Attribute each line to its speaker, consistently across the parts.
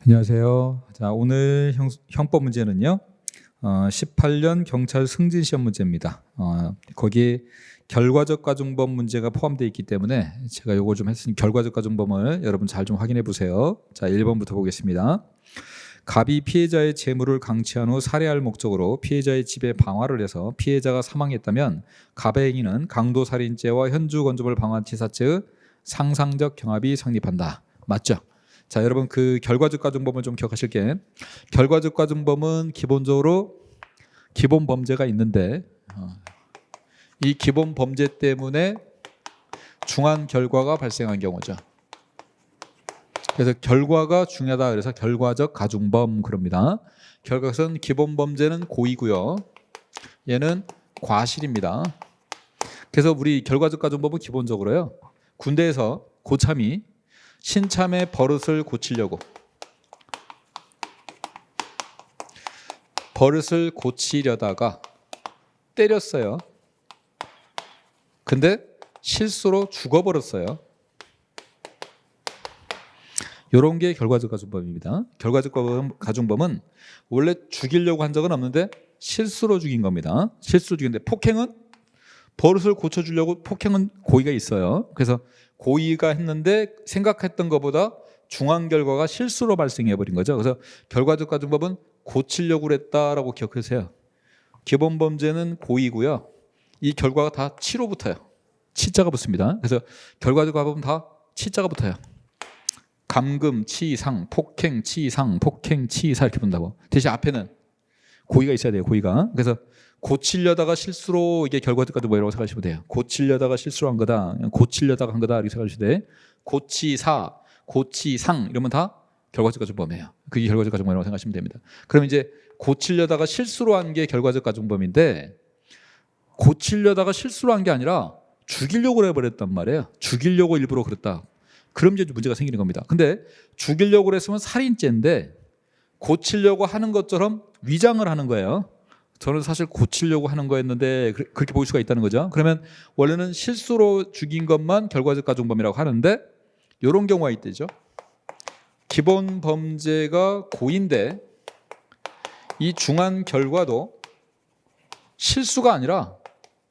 Speaker 1: 안녕하세요. 자, 오늘 형법 문제는요. 18년 경찰 승진 시험 문제입니다. 거기에 결과적 가중법 문제가 포함되어 있기 때문에 제가 요거 좀 했으니 결과적 가중법을 여러분 잘 좀 확인해 보세요. 자, 1번부터 보겠습니다. 갑이 피해자의 재물을 강취한 후 살해할 목적으로 피해자의 집에 방화를 해서 피해자가 사망했다면 갑의 행위는 강도살인죄와 현주건조물 방화치사죄의 상상적 경합이 성립한다. 맞죠? 자, 여러분 그 결과적 가중법을 좀 기억하실게. 결과적 가중법은 기본적으로 기본 범죄가 있는데 이 기본 범죄 때문에 중한 결과가 발생한 경우죠. 그래서 결과가 중요하다 그래서 결과적 가중범 그럽니다. 결과는 기본 범죄는 고의고요. 얘는 과실입니다. 그래서 우리 결과적 가중법은 기본적으로요. 군대에서 고참이 신참의 버릇을 고치려고 버릇을 고치려다가 때렸어요. 근데 실수로 죽어버렸어요. 이런 게 결과적 가중범입니다. 결과적 가중범은 원래 죽이려고 한 적은 없는데 실수로 죽인 겁니다. 실수로 죽였는데 폭행은 버릇을 고쳐주려고 폭행은 고의가 있어요. 그래서 고의가 했는데 생각했던 것보다 중한 결과가 실수로 발생해버린 거죠. 그래서 결과적 가중법은 고치려고 그랬다라고 기억하세요. 기본 범죄는 고의고요. 이 결과가 다 치로 붙어요. 치자가 붙습니다. 그래서 결과적 가중법은 다 치자가 붙어요. 감금, 치상, 폭행, 치상, 폭행, 치사 이렇게 본다고. 대신 앞에는 고의가 있어야 돼요. 고의가. 그래서 고치려다가 실수로 이게 결과적 가중법이라고 생각하시면 돼요. 고치려다가 실수로 한 거다. 고치려다가 한 거다. 이렇게 생각하시면 돼. 고치사, 고치상 이러면 다 결과적 가중법이에요. 그게 결과적 가중법이라고 생각하시면 됩니다. 그럼 이제 고치려다가 실수로 한 게 결과적 가중법인데 고치려다가 실수로 한 게 아니라 죽이려고 해버렸단 말이에요. 죽이려고 일부러 그랬다. 그럼 이제 문제가 생기는 겁니다. 근데 죽이려고 했으면 살인죄인데 고치려고 하는 것처럼 위장을 하는 거예요. 저는 사실 고치려고 하는 거였는데 그렇게 보일 수가 있다는 거죠. 그러면 원래는 실수로 죽인 것만 결과적 가중범이라고 하는데 이런 경우가 있대죠. 기본 범죄가 고의인데 이 중한 결과도 실수가 아니라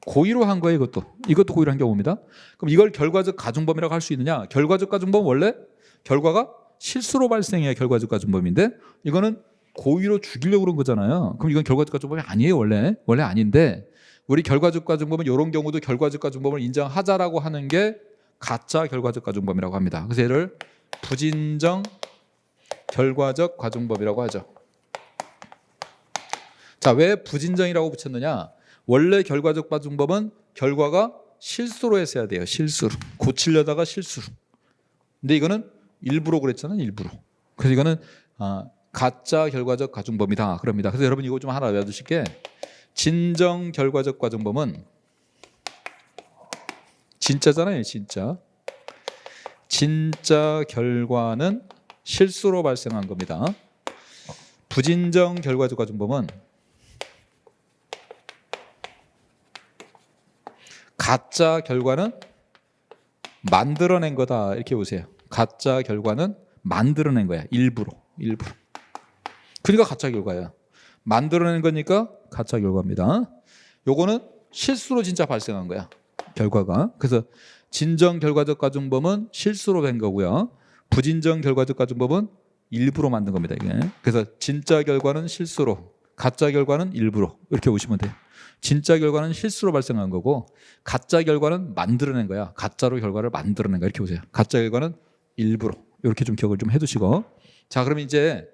Speaker 1: 고의로 한 거예요. 이것도 고의로 한 경우입니다. 그럼 이걸 결과적 가중범이라고 할 수 있느냐? 결과적 가중범은 원래 결과가 실수로 발생해야 결과적 가중범인데 이거는 고의로 죽이려고 그런 거잖아요. 그럼 이건 결과적 가중범이 아니에요. 원래 아닌데 우리 결과적 가중범은 이런 경우도 결과적 가중범을 인정하자라고 하는 게 가짜 결과적 가중범이라고 합니다. 그래서 얘를 부진정 결과적 가중범이라고 하죠. 자, 왜 부진정이라고 붙였느냐? 원래 결과적 가중범은 결과가 실수로 했어야 돼요. 실수로. 고치려다가 실수로. 근데 이거는 일부러 그랬잖아요. 일부러. 그래서 이거는 가짜 결과적 가중범이다. 그럽니다. 그래서 여러분 이거 좀 하나 외워두실 게 진정 결과적 가중범은 진짜잖아요. 진짜. 진짜 결과는 실수로 발생한 겁니다. 부진정 결과적 가중범은 가짜 결과는 만들어낸 거다. 이렇게 보세요. 가짜 결과는 만들어낸 거야. 일부러. 그러니까 가짜 결과야. 만들어낸 거니까 가짜 결과입니다. 요거는 실수로 진짜 발생한 거야. 결과가. 그래서 진정 결과적 가중범은 실수로 된 거고요. 부진정 결과적 가중범은 일부러 만든 겁니다. 이게. 그래서 진짜 결과는 실수로, 가짜 결과는 일부러 이렇게 보시면 돼요. 진짜 결과는 실수로 발생한 거고 가짜 결과는 만들어낸 거야. 가짜로 결과를 만들어낸 거야. 이렇게 보세요. 가짜 결과는 일부러. 이렇게 좀 기억을 좀 해두시고. 자, 그러면 이제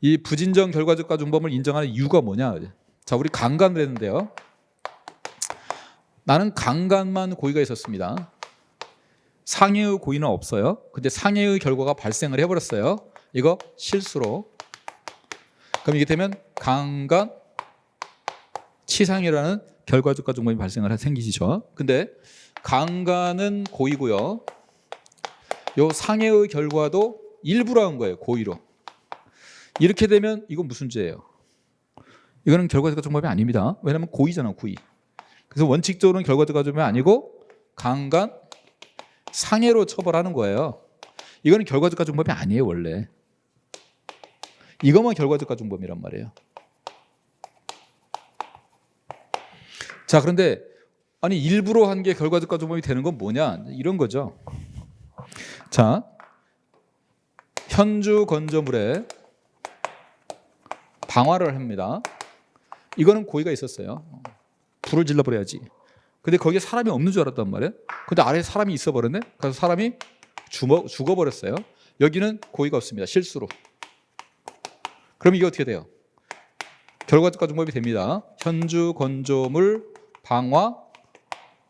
Speaker 1: 이 부진정 결과적 가중범을 인정하는 이유가 뭐냐? 자, 우리 강간을 했는데요. 나는 강간만 고의가 있었습니다. 상해의 고의는 없어요. 근데 상해의 결과가 발생을 해버렸어요. 이거 실수로. 그럼 이게 되면 강간 치상이라는 결과적 가중범이 생기시죠. 근데 강간은 고의고요. 요 상해의 결과도 일부러 한 거예요. 고의로. 이렇게 되면 이건 무슨 죄예요? 이거는 결과적 가중범이 아닙니다. 왜냐하면 고의잖아. 고의. 그래서 원칙적으로는 결과적 가중범이 아니고 강간 상해로 처벌하는 거예요. 이거는 결과적 가중범이 아니에요. 원래. 이것만 결과적 가중범위란 말이에요. 자, 그런데 아니 일부러 한 게 결과적 가중범위 되는 건 뭐냐? 이런 거죠. 자, 현주 건조물에 방화를 합니다. 이거는 고의가 있었어요. 불을 질러버려야지. 근데 거기에 사람이 없는 줄 알았단 말이에요. 근데 아래에 사람이 있어 버렸네. 그래서 사람이 죽어버렸어요. 여기는 고의가 없습니다. 실수로. 그럼 이게 어떻게 돼요? 결과적 가중법이 됩니다. 현주 건조물 방화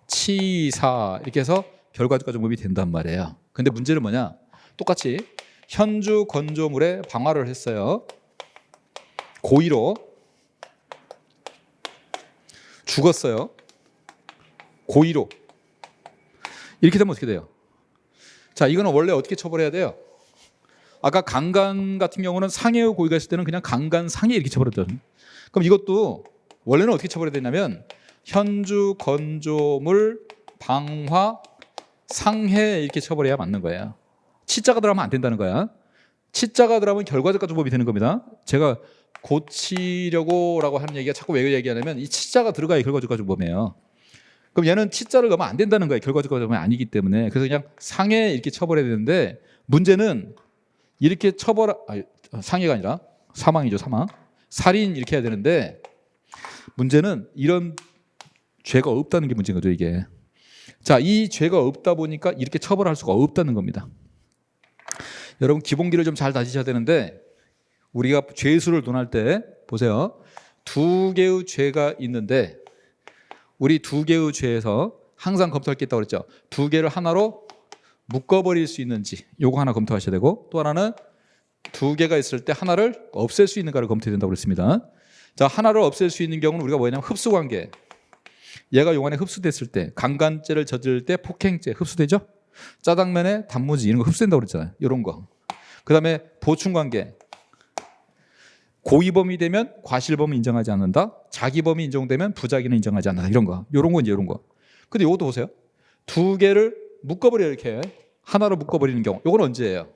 Speaker 1: 치사 이렇게 해서 결과적 가중법이 된단 말이에요. 근데 문제는 뭐냐? 똑같이 현주 건조물에 방화를 했어요. 고의로 죽었어요. 고의로. 이렇게 되면 어떻게 돼요? 자, 이거는 원래 어떻게 처벌해야 돼요? 아까 강간 같은 경우는 상해의 고의가 있을 때는 그냥 강간 상해 이렇게 처벌했거든요. 그럼 이것도 원래는 어떻게 처벌해야 되냐면 현주 건조물 방화 상해 이렇게 처벌해야 맞는 거예요. 치자가 들어가면 안 된다는 거야. 치자가 들어가면 결과적 가중법이 되는 겁니다. 제가 고치려고라고 하는 얘기가 자꾸 왜 얘기하냐면 이 치자가 들어가야 결과적 가중법이에요. 그럼 얘는 치자를 넣으면 안 된다는 거예요. 결과적 가중법이 아니기 때문에. 그래서 그냥 상해 이렇게 처벌해야 되는데 문제는 이렇게 상해가 아니라 사망이죠. 사망. 살인 이렇게 해야 되는데 문제는 이런 죄가 없다는 게 문제인 거죠. 이게. 자, 이 죄가 없다 보니까 이렇게 처벌할 수가 없다는 겁니다. 여러분 기본기를 좀 잘 다지셔야 되는데 우리가 죄수를 논할 때 보세요. 두 개의 죄가 있는데 우리 두 개의 죄에서 항상 검토할 게 있다고 그랬죠. 두 개를 하나로 묶어버릴 수 있는지 요거 하나 검토하셔야 되고 또 하나는 두 개가 있을 때 하나를 없앨 수 있는가를 검토해야 된다고 그랬습니다. 자, 하나를 없앨 수 있는 경우는 우리가 뭐냐면 흡수관계. 얘가 용 안에 흡수됐을 때 강간죄를 저지를 때 폭행죄 흡수되죠. 짜장면에 단무지 이런 거 흡수된다고 그랬잖아요. 이런 거. 그 다음에 보충관계. 고의범이 되면 과실범을 인정하지 않는다. 자기범이 인정되면 부자기는 인정하지 않는다. 이런 거. 이런 거 이제 이런 거. 근데 이것도 보세요. 두 개를 묶어버려 이렇게 하나로 묶어버리는 경우. 이건 언제예요?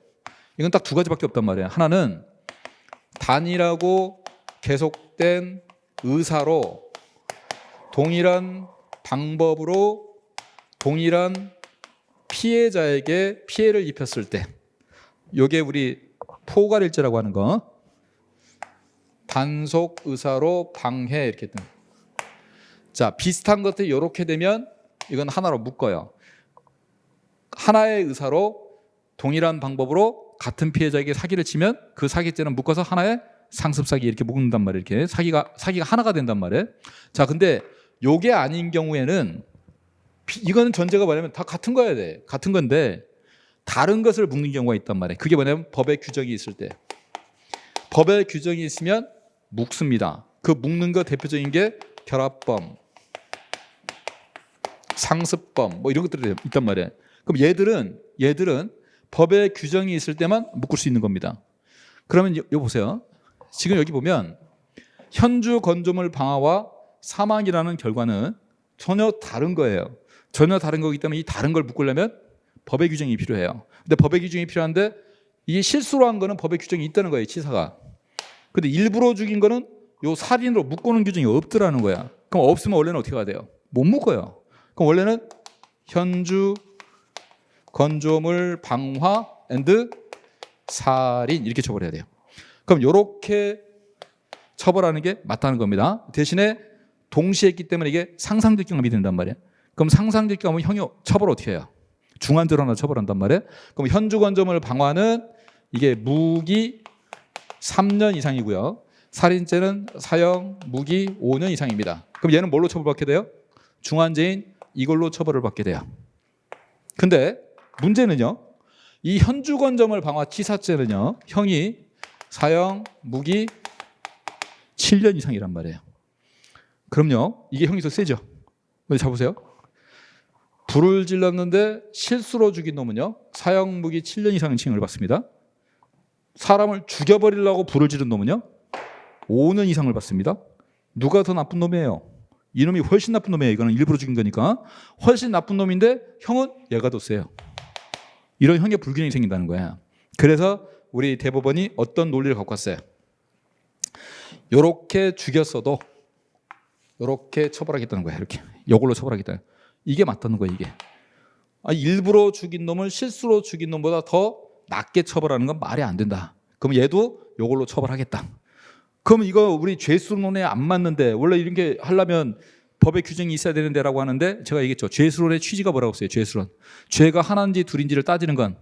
Speaker 1: 이건 딱 두 가지밖에 없단 말이에요. 하나는 단일하고 계속된 의사로 동일한 방법으로 동일한 피해자에게 피해를 입혔을 때 이게 우리 포괄일죄라고 하는 거. 단속 의사로 방해 이렇게 된. 자, 비슷한 것들이 이렇게 되면 이건 하나로 묶어요. 하나의 의사로 동일한 방법으로 같은 피해자에게 사기를 치면 그 사기죄는 묶어서 하나의 상습사기 이렇게 묶는단 말이에요. 이렇게 사기가 하나가 된단 말이에요. 자, 근데 요게 아닌 경우에는 이거는 전제가 뭐냐면 다 같은 거야 돼. 같은 건데 다른 것을 묶는 경우가 있단 말이에요. 그게 뭐냐면 법의 규정이 있을 때. 법의 규정이 있으면 묶습니다. 그 묶는 거 대표적인 게 결합범, 상습범 뭐 이런 것들이 있단 말이에요. 그럼 얘들은 법의 규정이 있을 때만 묶을 수 있는 겁니다. 그러면 요 보세요. 지금 여기 보면 현주 건조물 방화와 사망이라는 결과는 전혀 다른 거예요. 전혀 다른 거기 때문에 이 다른 걸 묶으려면 법의 규정이 필요해요. 근데 법의 규정이 필요한데 이게 실수로 한 거는 법의 규정이 있다는 거예요. 치사가. 근데 일부러 죽인 거는 요 살인으로 묶어놓은 규정이 없더라는 거야. 그럼 없으면 원래는 어떻게 해야 돼요? 못 묶어요. 그럼 원래는 현주 건조물 방화 앤드 살인 이렇게 처벌해야 돼요. 그럼 이렇게 처벌하는 게 맞다는 겁니다. 대신에 동시에 했기 때문에 이게 상상적 경험이 된단 말이에요. 그럼 상상적 경험은 처벌 어떻게 해요? 중한죄로 하나 처벌한단 말이에요. 그럼 현주 건조물 방화는 이게 무기 3년 이상이고요. 살인죄는 사형 무기 5년 이상입니다. 그럼 얘는 뭘로 처벌받게 돼요? 중한죄인 이걸로 처벌을 받게 돼요. 근데 문제는요. 이 현주 건조물 방화 치사죄는요. 형이 사형 무기 7년 이상이란 말이에요. 그럼요. 이게 형이 더 세죠. 자 보세요. 불을 질렀는데 실수로 죽인 놈은요. 사형 무기 7년 이상의 징역을 받습니다. 사람을 죽여버리려고 불을 지른 놈은요. 5년 이상을 받습니다. 누가 더 나쁜 놈이에요? 이놈이 훨씬 나쁜 놈이에요. 이거는 일부러 죽인 거니까. 훨씬 나쁜 놈인데 형은 얘가 더 세요. 이런 형의 불균형이 생긴다는 거야. 그래서 우리 대법원이 어떤 논리를 갖고 왔어요? 요렇게 죽였어도 요렇게 처벌하겠다는 거야. 이렇게 요걸로 처벌하겠다. 이게 맞다는 거야. 이게 일부러 죽인 놈을 실수로 죽인 놈보다 더 낮게 처벌하는 건 말이 안 된다. 그럼 얘도 요걸로 처벌하겠다. 그럼 이거 우리 죄수론에 안 맞는데, 원래 이런 게 하려면 법의 규정이 있어야 되는데라고 하는데, 제가 얘기했죠. 죄수론의 취지가 뭐라고 써요. 죄수론. 죄가 하나인지 둘인지를 따지는 건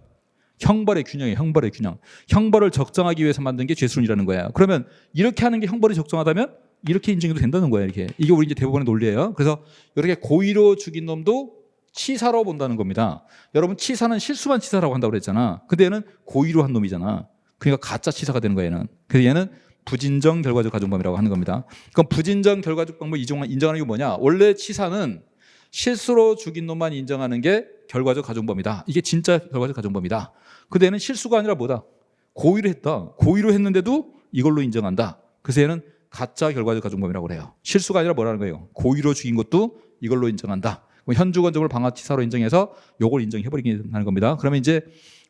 Speaker 1: 형벌의 균형이에요. 형벌의 균형. 형벌을 적정하기 위해서 만든 게 죄수론이라는 거예요. 그러면 이렇게 하는 게 형벌이 적정하다면 이렇게 인정해도 된다는 거예요. 이게 우리 이제 대법원의 논리예요. 그래서 이렇게 고의로 죽인 놈도 치사로 본다는 겁니다. 여러분, 치사는 실수만 치사라고 한다고 그랬잖아. 근데 얘는 고의로 한 놈이잖아. 그러니까 가짜 치사가 되는 거예요. 얘는. 그래서 얘는 부진정 결과적 가중범이라고 하는 겁니다. 그럼 부진정 결과적 방법 인정하는 게 뭐냐? 원래 치사는 실수로 죽인 놈만 인정하는 게 결과적 가중범이다. 이게 진짜 결과적 가중범이다. 근데 얘는 실수가 아니라 뭐다? 고의로 했다. 고의로 했는데도 이걸로 인정한다. 그래서 얘는 가짜 결과적 가중범이라고 그래요. 실수가 아니라 뭐라는 거예요? 고의로 죽인 것도 이걸로 인정한다. 현주건조물 방화치사로 인정해서 요걸 인정해버리겠다는 겁니다. 그러면 이제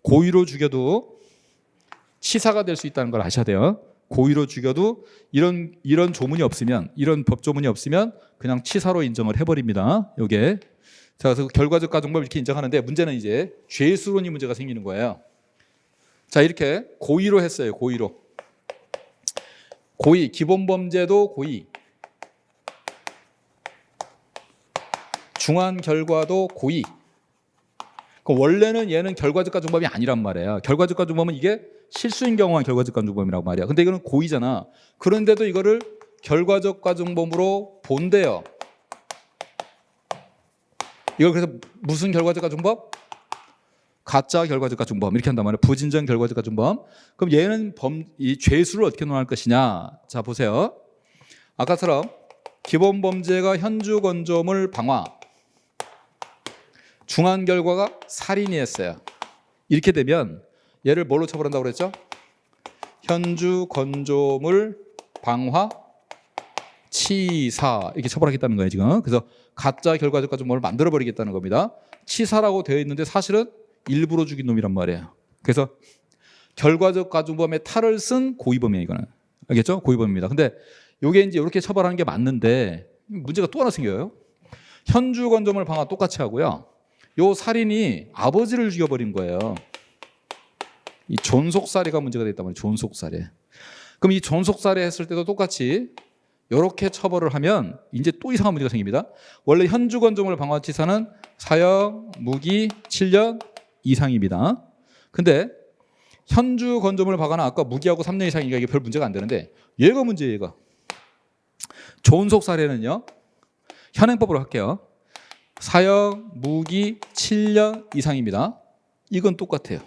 Speaker 1: 고의로 죽여도 치사가 될 수 있다는 걸 아셔야 돼요. 고의로 죽여도 이런 조문이 없으면, 이런 법조문이 없으면 그냥 치사로 인정을 해버립니다. 요게. 자, 그래서 결과적 가중법 이렇게 인정하는데, 문제는 이제 죄수론이 문제가 생기는 거예요. 자, 이렇게 고의로 했어요. 고의로. 고의, 기본범죄도 고의, 중한 결과도 고의. 원래는 얘는 결과적 가중범이 아니란 말이에요. 결과적 가중범은 이게 실수인 경우만 결과적 가중범이라고 말이야. 근데 이거는 고의잖아. 그런데도 이거를 결과적 가중범으로 본대요. 이걸 그래서 무슨 결과적 가중범? 가짜 결과적 가중범 이렇게 한단 말이에요. 부진정 결과적 가중범. 그럼 얘는 이 죄수를 어떻게 논할 것이냐? 자, 보세요. 아까처럼 기본 범죄가 현주 건조물 방화, 중한 결과가 살인이 했어요. 이렇게 되면 얘를 뭘로 처벌한다고 그랬죠? 현주 건조물 방화 치사 이렇게 처벌하겠다는 거예요 지금. 그래서 가짜 결과적 가중범을 만들어 버리겠다는 겁니다. 치사라고 되어 있는데 사실은 일부러 죽인 놈이란 말이에요. 그래서 결과적 가중범의 탈을 쓴 고의범이에요 이거는. 알겠죠? 고의범입니다. 근데 요게 이제 이렇게 처벌하는 게 맞는데 문제가 또 하나 생겨요. 현주 건조물 방화 똑같이 하고요. 요 살인이 아버지를 죽여버린 거예요. 이 존속살해가 문제가 됐단 말이에요. 존속살해. 그럼 이 존속살해 했을 때도 똑같이 이렇게 처벌을 하면 이제 또 이상한 문제가 생깁니다. 원래 현주 건조물 방화치사는 사형, 무기 7년 이상입니다. 근데 현주 건조물 방화는 아까 무기하고 3년 이상이니까 이게 별 문제가 안 되는데 얘가 문제예요. 얘가. 존속살해는요. 현행법으로 할게요. 사형, 무기 7년 이상입니다. 이건 똑같아요.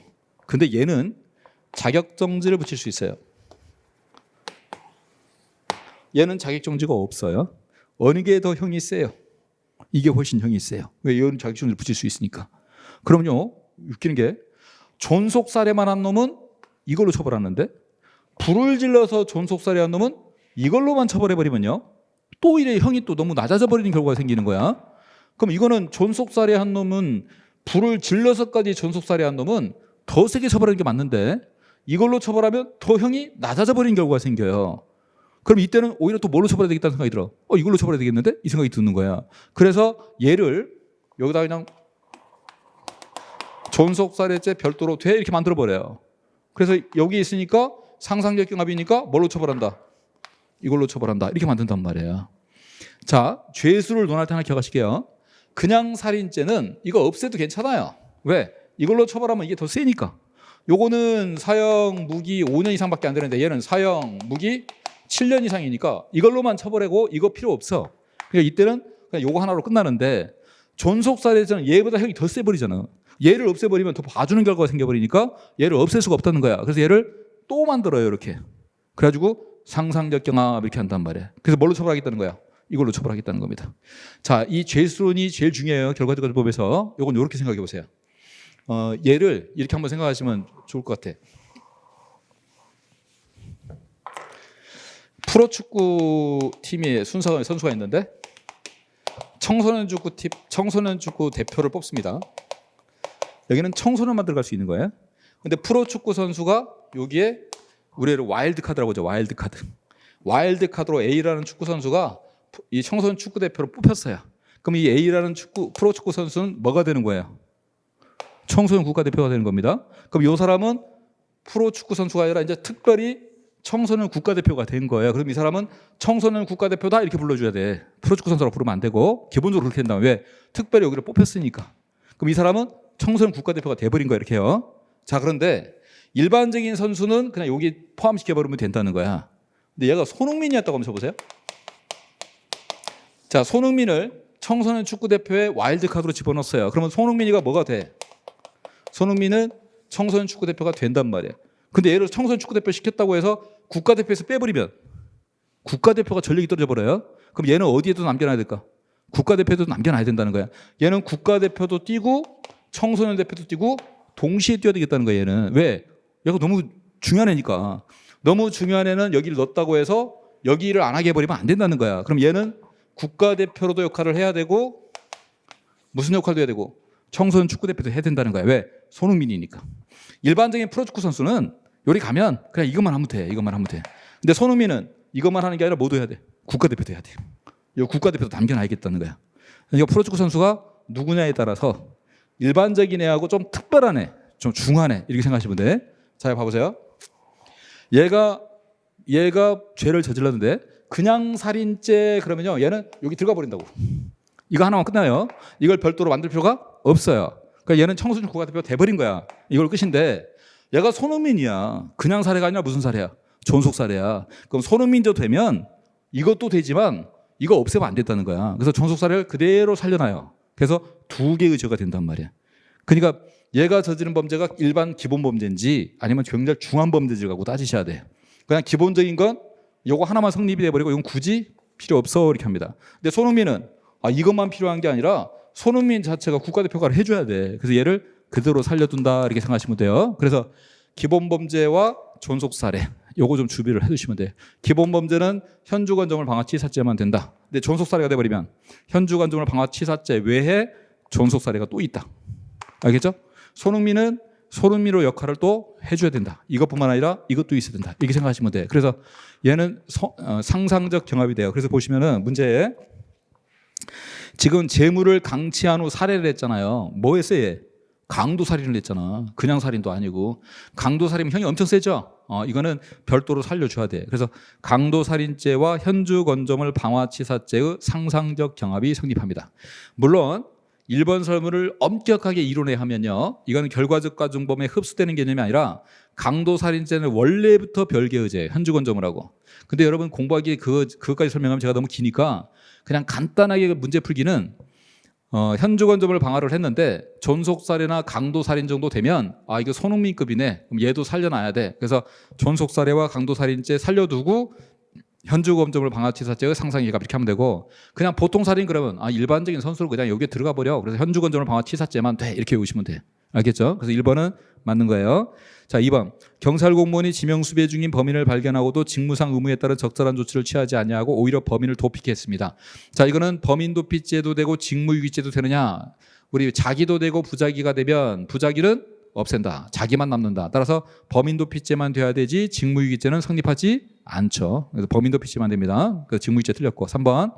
Speaker 1: 근데 얘는 자격정지를 붙일 수 있어요. 얘는 자격정지가 없어요. 어느 게 더 형이 세요? 이게 훨씬 형이 세요. 왜? 얘는 자격정지를 붙일 수 있으니까. 그럼요, 웃기는 게 존속살해만 한 놈은 이걸로 처벌하는데 불을 질러서 존속살해한 놈은 이걸로만 처벌해버리면요, 또 이래 형이 또 너무 낮아져 버리는 결과가 생기는 거야. 그럼 이거는 존속살해한 놈은, 불을 질러서까지 존속살해한 놈은 더 세게 처벌하는 게 맞는데 이걸로 처벌하면 더 형이 낮아져 버리는 결과가 생겨요. 그럼 이때는 오히려 또 뭘로 처벌해야 되겠다는 생각이 들어. 이걸로 처벌해야 되겠는데? 이 생각이 드는 거야. 그래서 얘를 여기다 그냥 존속살해죄 별도로 돼 이렇게 만들어 버려요. 그래서 여기 있으니까 상상적 경합이니까 뭘로 처벌한다? 이걸로 처벌한다. 이렇게 만든단 말이에요. 자, 죄수를 논할 때 하나 기억하실게요. 그냥 살인죄는 이거 없애도 괜찮아요. 왜? 이걸로 처벌하면 이게 더 세니까. 요거는 사형, 무기 5년 이상밖에 안 되는데 얘는 사형, 무기 7년 이상이니까 이걸로만 처벌하고 이거 필요 없어. 그러니까 이때는 그냥 요거 하나로 끝나는데 존속살해죄는 얘보다 형이 더 세버리잖아. 얘를 없애버리면 더 봐주는 결과가 생겨버리니까 얘를 없앨 수가 없다는 거야. 그래서 얘를 또 만들어요 이렇게. 그래가지고 상상적 경합 이렇게 한단 말이야. 그래서 뭘로 처벌하겠다는 거야? 이걸로 처벌하겠다는 겁니다. 자, 이 죄수론이 제일 중요해요. 결과적 가중법에서. 요건 이렇게 생각해 보세요. 얘를 이렇게 한번 생각하시면 좋을 것 같아. 프로축구 팀이 선수가 있는데 청소년 축구 대표를 뽑습니다. 여기는 청소년만 들어갈 수 있는 거예요. 근데 프로축구 선수가 여기에 우리를 와일드 카드라고 하죠. 와일드 카드. 와일드 카드로 A라는 축구 선수가 이 청소년 축구 대표로 뽑혔어요. 그럼 이 A라는 프로 축구 선수는 뭐가 되는 거예요? 청소년 국가대표가 되는 겁니다. 그럼 이 사람은 프로 축구 선수가 아니라 이제 특별히 청소년 국가대표가 된 거예요. 그럼 이 사람은 청소년 국가대표다 이렇게 불러줘야 돼. 프로 축구 선수라고 부르면 안 되고 기본적으로 그렇게 된다. 왜? 특별히 여기를 뽑혔으니까. 그럼 이 사람은 청소년 국가대표가 돼버린 거야 이렇게요. 자, 그런데 일반적인 선수는 그냥 여기 포함시켜버리면 된다는 거야. 근데 얘가 손흥민이었다고 한번 쳐보세요. 자, 손흥민을 청소년 축구대표의 와일드카드로 집어넣었어요. 그러면 손흥민이가 뭐가 돼? 손흥민은 청소년 축구대표가 된단 말이야. 근데 얘를 청소년 축구대표 시켰다고 해서 국가대표에서 빼버리면 국가대표가 전력이 떨어져 버려요. 그럼 얘는 어디에도 남겨놔야 될까? 국가대표도 남겨놔야 된다는 거야. 얘는 국가대표도 뛰고 청소년 대표도 뛰고 동시에 뛰어야 되겠다는 거야. 얘는. 왜? 얘가 너무 중요한 애니까. 너무 중요한 애는 여기를 넣었다고 해서 여기를 안 하게 해버리면 안 된다는 거야. 그럼 얘는 국가대표로도 역할을 해야 되고 무슨 역할도 해야 되고 청소년 축구대표도 해야 된다는 거야. 왜? 손흥민이니까. 일반적인 프로축구 선수는 여기 가면 그냥 이것만 하면 돼. 이것만 하면 돼. 근데 손흥민은 이것만 하는 게 아니라 뭐도 해야 돼? 국가대표도 해야 돼. 이 국가대표도 남겨놔야겠다는 거야. 이거 프로축구 선수가 누구냐에 따라서 일반적인 애하고 좀 특별한 애, 좀 중한 애 이렇게 생각하시면 돼. 자, 봐보세요. 얘가 죄를 저질렀는데 그냥 살인죄 그러면요 얘는 여기 들어가 버린다고. 이거 하나만 끝나요. 이걸 별도로 만들 필요가 없어요. 그러니까 얘는 청소년 국가대표 돼버린 거야. 이걸 끝인데 얘가 손흥민이야. 그냥 살해가 아니라 무슨 살해야? 존속 살해야. 그럼 손흥민도 되면 이것도 되지만 이거 없애면 안 됐다는 거야. 그래서 존속 살해를 그대로 살려놔요. 그래서 두 개의 죄가 된단 말이야. 그러니까 얘가 저지른 범죄가 일반 기본 범죄인지 아니면 굉장히 중한 범죄인지 갖고 따지셔야 돼. 그냥 기본적인 건 이거 하나만 성립이 돼버리고 이건 굳이 필요 없어 이렇게 합니다. 근데 손흥민은 이것만 필요한 게 아니라 손흥민 자체가 국가대표가 해줘야 돼. 그래서 얘를 그대로 살려둔다 이렇게 생각하시면 돼요. 그래서 기본 범죄와 존속 살해 요거 좀 주의를 해두시면 돼요. 기본 범죄는 현주관점을 방화치사죄만 된다. 근데 존속 살해가 돼버리면 현주관점을 방화치사죄 외에 존속 살해가 또 있다. 알겠죠? 손흥민은 손흥민으로 역할을 또 해줘야 된다. 이것뿐만 아니라 이것도 있어야 된다. 이렇게 생각하시면 돼요. 그래서 얘는 상상적 경합이 돼요. 그래서 보시면은 문제에 지금 재물을 강취한 후 살해를 했잖아요. 뭐 했어요? 얘? 강도 살인을 했잖아. 그냥 살인도 아니고. 강도 살인은 형이 엄청 세죠? 이거는 별도로 살려줘야 돼. 그래서 강도 살인죄와 현주 건조물 방화치사죄의 상상적 경합이 성립합니다. 물론 1번 설문을 엄격하게 이론에 하면요. 이거는 결과적 가중범에 흡수되는 개념이 아니라 강도 살인죄는 원래부터 별개의 죄, 현주 건조물하고. 근데 여러분 공부하기에 그것까지 설명하면 제가 너무 기니까 그냥 간단하게 문제 풀기는 현주 건조물 방화를 했는데 존속살해나 강도살인 정도 되면 이거 손흥민급이네. 그럼 얘도 살려놔야 돼. 그래서 존속살해와 강도살인죄 살려두고 현주 건조물 방화치사죄의 상상이가 이렇게 하면 되고 그냥 보통 살인 그러면 일반적인 선수로 그냥 여기에 들어가 버려. 그래서 현주 건조물 방화치사죄만 돼. 이렇게 외우시면 돼. 알겠죠? 그래서 1번은 맞는 거예요. 자, 2번. 경찰 공무원이 지명수배 중인 범인을 발견하고도 직무상 의무에 따른 적절한 조치를 취하지 아니하고 오히려 범인을 도피케 했습니다. 자, 이거는 범인 도피죄도 되고 직무유기죄도 되느냐? 우리 자기도 되고 부자기가 되면 부자기는 없앤다. 자기만 남는다. 따라서 범인 도피죄만 돼야 되지 직무유기죄는 성립하지 않죠. 그래서 범인 도피죄만 됩니다. 그래서 직무유기죄 틀렸고. 3번.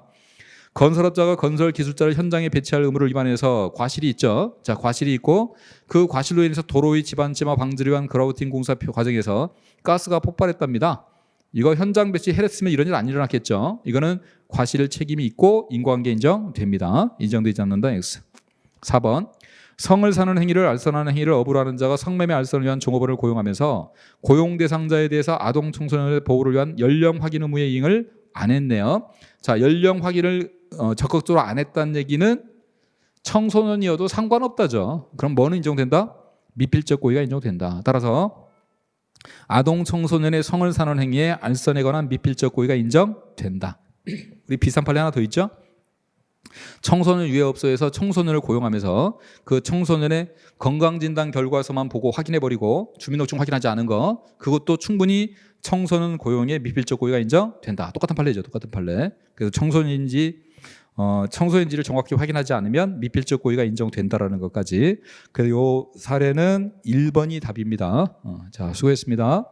Speaker 1: 건설업자가 건설 기술자를 현장에 배치할 의무를 위반해서 과실이 있죠. 자, 과실이 있고 그 과실로 인해서 도로의 집안지마 방지를 위한 그라우팅 공사 과정에서 가스가 폭발했답니다. 이거 현장 배치 해랬으면 이런 일 안 일어났겠죠. 이거는 과실 책임이 있고 인과관계 인정됩니다. 인정되지 않는다. X. 4번. 성을 사는 행위를 알선하는 행위를 업으로 하는 자가 성매매 알선을 위한 종업원을 고용하면서 고용 대상자에 대해서 아동 청소년의 보호를 위한 연령 확인 의무의 이행을 안 했네요. 자, 연령 확인을 적극적으로 안 했다는 얘기는 청소년이어도 상관없다죠. 그럼 뭐는 인정된다? 미필적 고의가 인정된다. 따라서 아동 청소년의 성을 사는 행위에 알선에 관한 미필적 고의가 인정된다. 우리 비슷한 판례 하나 더 있죠? 청소년 유해업소에서 청소년을 고용하면서 그 청소년의 건강진단 결과서만 보고 확인해버리고 주민등록증 확인하지 않은 거 그것도 충분히 청소년 고용의 미필적 고의가 인정된다. 똑같은 판례죠. 똑같은 판례. 그래서 청소년인지를 정확히 확인하지 않으면 미필적 고의가 인정된다라는 것까지. 그래서 이 사례는 1번이 답입니다. 자, 수고했습니다.